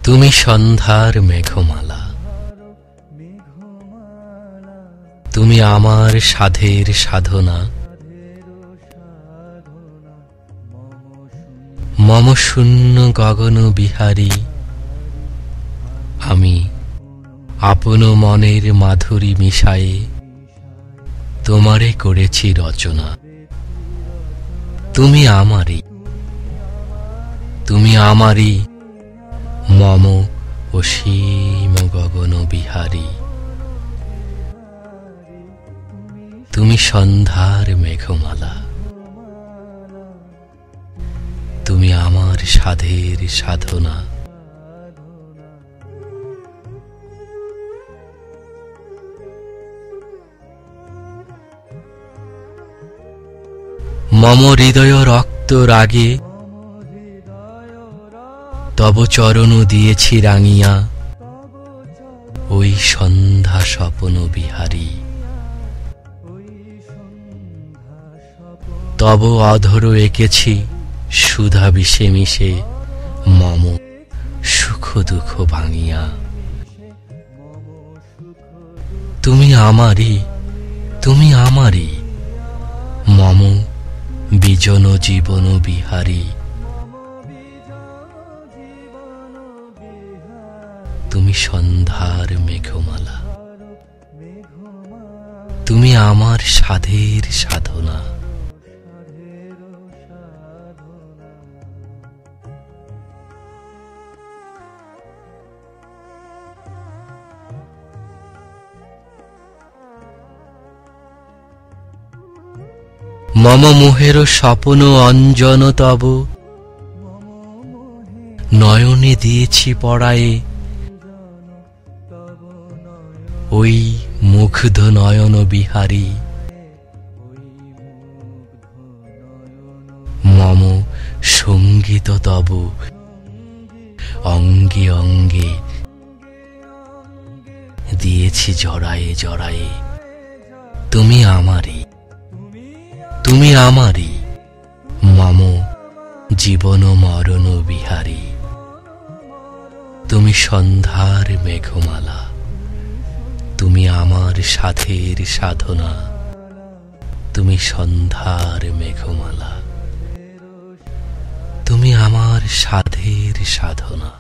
তুমি সন্ধ্যার মেঘমালা, তুমি আমার সাধের সাধনা। মম শূন্য গগন বিহারী, আমি আপন মনের মাধুরী মিশায়ে তোমারে করেছি রচনা। তুমি আমারই, তুমি আমারই মম অসীম গগন বিহারী। তুমি সন্ধ্যার মেঘমালা, তুমি আমার সাধের সাধনা। মম হৃদয় রক্ত রাগে তব চরণ দিয়েছি রাঙিয়া, ওই সন্ধ্যা স্বপন বিহারী। তব অধর এঁকেছি সুধা বিষে মিশে, মম সুখ দুঃখ ভাঙিয়া। তুমি আমারই, তুমি আমারই মম বিজন জীবন বিহারী। তুমি সন্ধ্যার মেঘমালা, তুমি আমার সাধের সাধনা। মম মোহের স্বপ্ন অঞ্জন তব নয়নে দিয়েছি পড়ায়ে, ওই মুগ্ধ নয়ন বিহারী। মম সঙ্গীত তব অঙ্গে অঙ্গে দিয়েছি জড়ায়ে জড়ায়ে। তুমি আমারই, তুমি আমারই মম জীবন মরণ বিহারী। তুমি সন্ধ্যার মেঘমালা, তুমি আমার সাধের সাধনা। তুমি সন্ধ্যার মেঘমালা, তুমি আমার সাধের সাধনা।